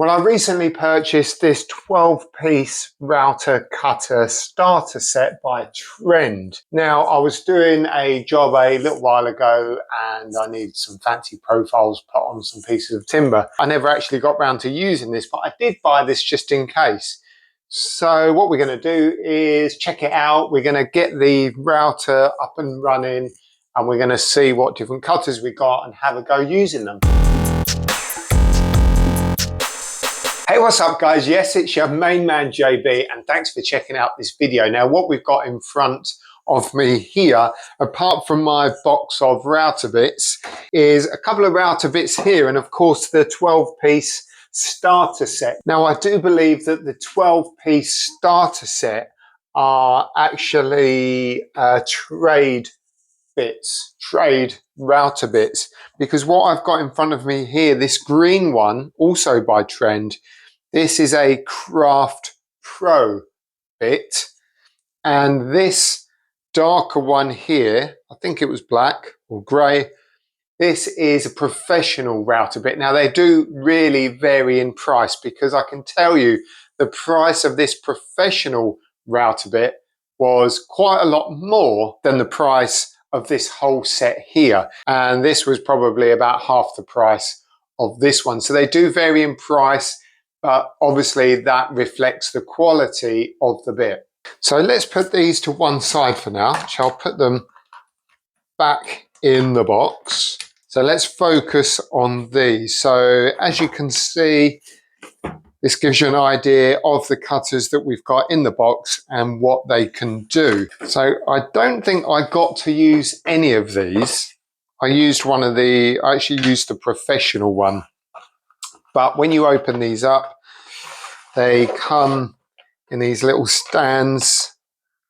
Well, I recently purchased this 12-piece router cutter starter set by Trend. Now, I was doing a job a little while ago and I needed some fancy profiles put on some pieces of timber. I never actually got round to using this, but I did buy this just in case. So what we're going to do is check it out. We're going to get the router up and running and we're going to see what different cutters we got and have a go using them. Hey, what's up guys? Yes, it's your main man JB and thanks for checking out this video. Now what we've got in front of me here, apart from my box of router bits, is a couple of router bits here and of course the 12-piece starter set. Now I do believe that the 12-piece starter set are actually trade router bits, because what I've got in front of me here, this green one, also by Trend, this is a Craft Pro bit, and this darker one here, I think it was black or grey, this is a professional router bit. Now they do really vary in price, because I can tell you the price of this professional router bit was quite a lot more than the price of this whole set here, and this was probably about half the price of this one. So they do vary in price, but obviously that reflects the quality of the bit. So let's put these to one side for now. I'll put them back in the box. So let's focus on these. So as you can see, this gives you an idea of the cutters that we've got in the box and what they can do. So I don't think I got to use any of these. I actually used the professional one. But when you open these up, they come in these little stands,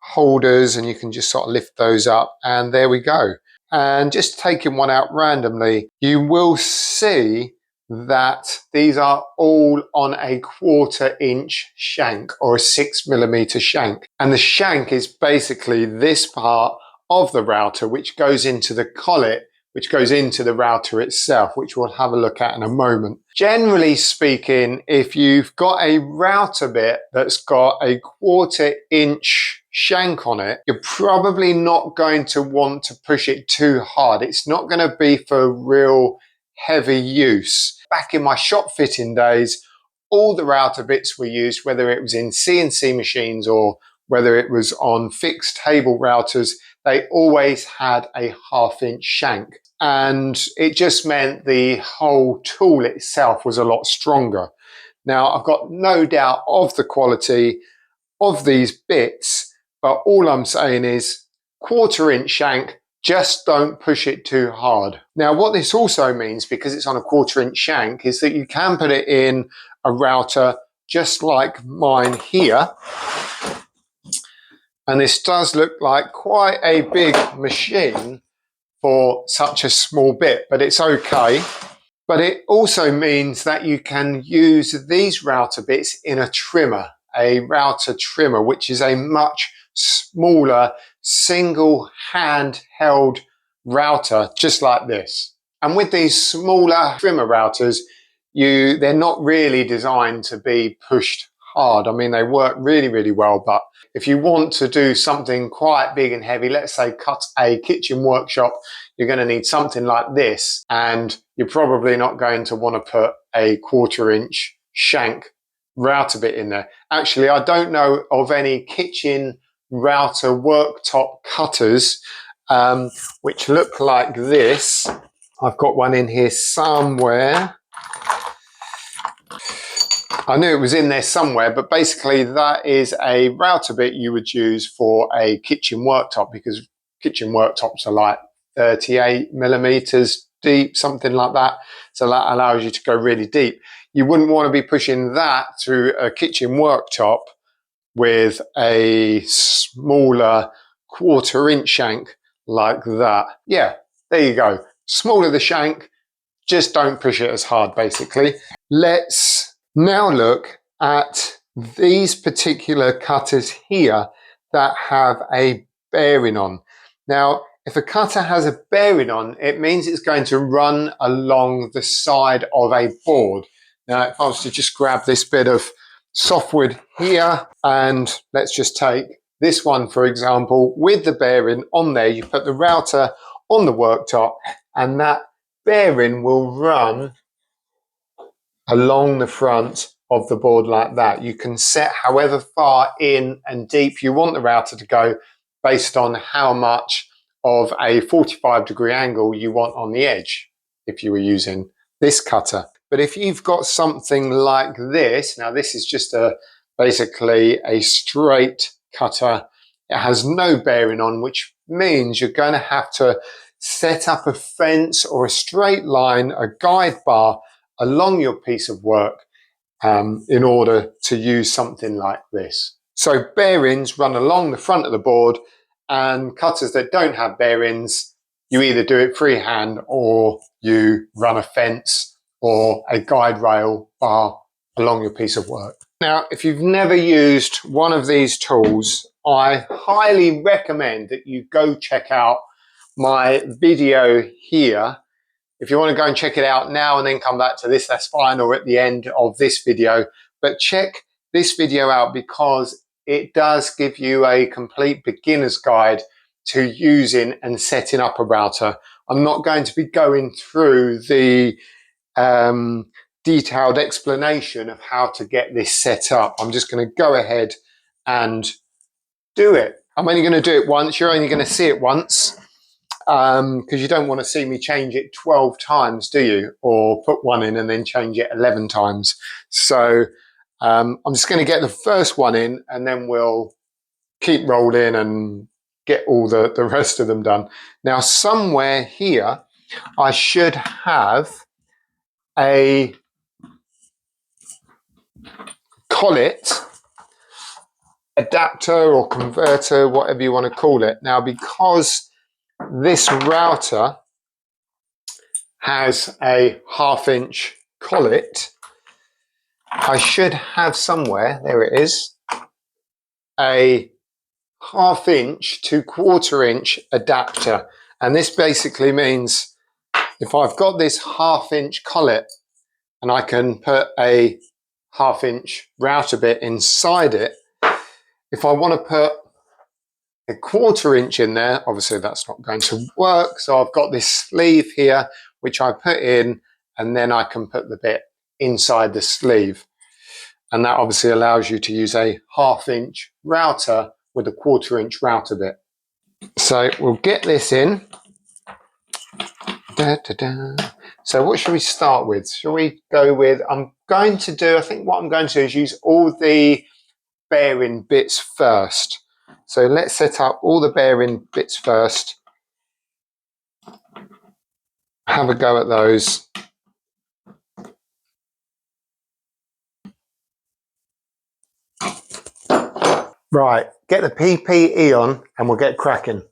holders, and you can just sort of lift those up, and there we go. And just taking one out randomly, you will see that these are all on a 1/4-inch shank or a 6mm shank. And the shank is basically this part of the router which goes into the collet, which goes into the router itself, which we'll have a look at in a moment. Generally speaking, if you've got a router bit that's got a 1/4-inch shank on it, you're probably not going to want to push it too hard. It's not going to be for real heavy use. Back in my shop fitting days, all the router bits were used, whether it was in CNC machines or whether it was on fixed table routers, they always had a 1/2-inch shank. And it just meant the whole tool itself was a lot stronger. Now, I've got no doubt of the quality of these bits, but all I'm saying is 1/4-inch shank, just don't push it too hard. Now, what this also means, because it's on a 1/4-inch shank, is that you can put it in a router just like mine here. And this does look like quite a big machine for such a small bit, but it's okay. But it also means that you can use these router bits in a trimmer, a router trimmer, which is a much smaller single handheld router, just like this. And with these smaller trimmer routers, they're not really designed to be pushed hard. I mean, they work really, really well, but if you want to do something quite big and heavy, let's say cut a kitchen workshop, you're going to need something like this, and you're probably not going to want to put a 1/4-inch shank router bit in there. Actually, I don't know of any kitchen router worktop cutters which look like this. I've got one in here somewhere. I knew it was in there somewhere, but basically that is a router bit you would use for a kitchen worktop, because kitchen worktops are like 38mm deep, something like that. So that allows you to go really deep. You wouldn't want to be pushing that through a kitchen worktop with a smaller 1/4-inch shank like that. Yeah, there you go. Smaller the shank, just don't push it as hard, basically. Let's now look at these particular cutters here that have a bearing on. Now, if a cutter has a bearing on, it means it's going to run along the side of a board. Now, if I was to just grab this bit of softwood here, and let's just take this one, for example, with the bearing on there, you put the router on the worktop, and that bearing will run along the front of the board like that. You can set however far in and deep you want the router to go based on how much of a 45-degree angle you want on the edge if you were using this cutter. But if you've got something like this, now this is just basically a straight cutter. It has no bearing on, which means you're going to have to set up a fence or a straight line, a guide bar along your piece of work in order to use something like this. So bearings run along the front of the board, and cutters that don't have bearings, you either do it freehand or you run a fence or a guide rail bar along your piece of work. Now, if you've never used one of these tools, I highly recommend that you go check out my video here. If you want to go and check it out now and then come back to this, that's fine, or at the end of this video. But check this video out because it does give you a complete beginner's guide to using and setting up a router. I'm not going to be going through the detailed explanation of how to get this set up. I'm just going to go ahead and do it. I'm only going to do it once. You're only going to see it once. Because you don't want to see me change it 12 times, do you? Or put one in and then change it 11 times. So I'm just going to get the first one in, and then we'll keep rolling and get all the rest of them done. Now, somewhere here, I should have a collet adapter or converter, whatever you want to call it. Now, because this router has a 1/2-inch collet, I should have somewhere, there it is, a 1/2-inch to 1/4-inch adapter. And this basically means if I've got this 1/2-inch collet and I can put a 1/2-inch router bit inside it, if I want to put a 1/4-inch in there, obviously that's not going to work. So I've got this sleeve here, which I put in, and then I can put the bit inside the sleeve. And that obviously allows you to use a 1/2-inch router with a 1/4-inch router bit. So we'll get this in. Da, da, da. So what should we start with? Shall we go with, I think what I'm going to do is use all the bearing bits first. So let's set up all the bearing bits first. Have a go at those. Right, get the PPE on and we'll get cracking.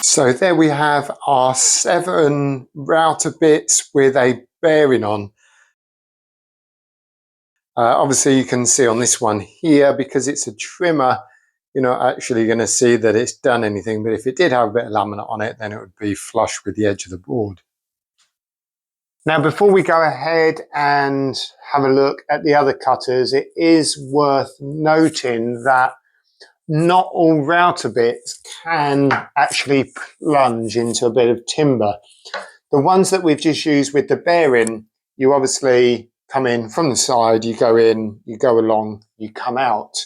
So there we have our 7 router bits with a bearing on. Obviously you can see on this one here, because it's a trimmer, you're not actually going to see that it's done anything, but if it did have a bit of laminate on it, then it would be flush with the edge of the board. Now, before we go ahead and have a look at the other cutters, it is worth noting that not all router bits can actually plunge into a bit of timber. The ones that we've just used with the bearing, you obviously come in from the side, you go in, you go along, you come out.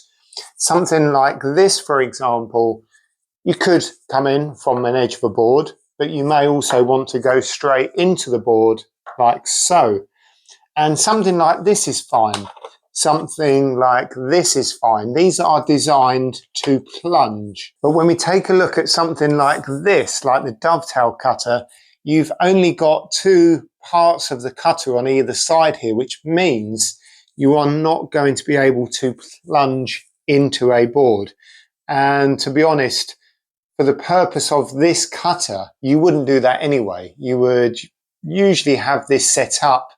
Something like this, for example, you could come in from an edge of a board, but you may also want to go straight into the board like so. And something like this is fine. something like this is fine. These are designed to plunge. But when we take a look at something like this, like the dovetail cutter, you've only got two parts of the cutter on either side here, which means you are not going to be able to plunge into a board. And to be honest, for the purpose of this cutter, you wouldn't do that anyway. You would usually have this set up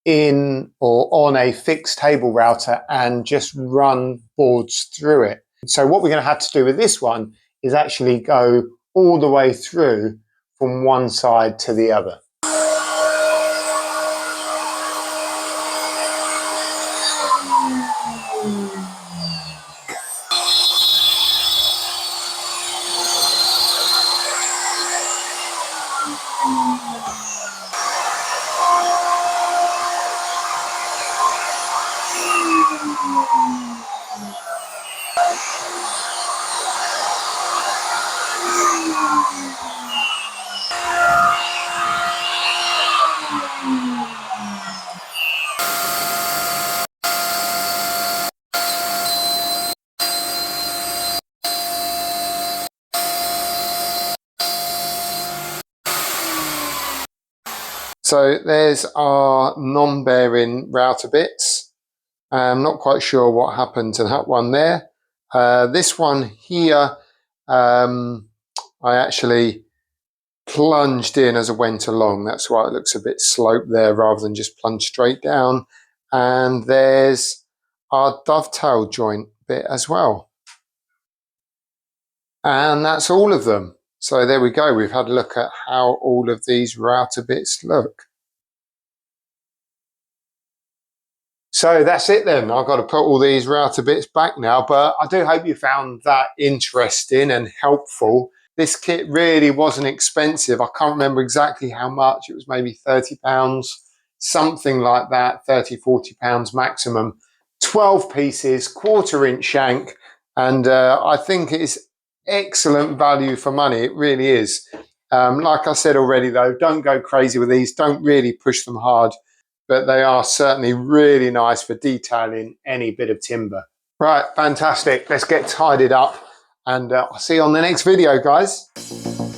in or on a fixed table router and just run boards through it. So what we're going to have to do with this one is actually go all the way through from one side to the other. So there's our non-bearing router bits. I'm not quite sure what happened to that one there. This one here, I actually plunged in as I went along. That's why it looks a bit sloped there rather than just plunge straight down. And there's our dovetail joint bit as well. And that's all of them. So there we go. We've had a look at how all of these router bits look. So that's it then. I've got to put all these router bits back now, but I do hope you found that interesting and helpful. This kit really wasn't expensive. I can't remember exactly how much. It was maybe £30, something like that, £30–40 maximum. 12 pieces, 1/4 inch shank, and I think it's excellent value for money. It really is. Like I said already though, don't go crazy with these. Don't really push them hard, but they are certainly really nice for detailing any bit of timber. Right, fantastic. Let's get tidied up, and I'll see you on the next video, guys.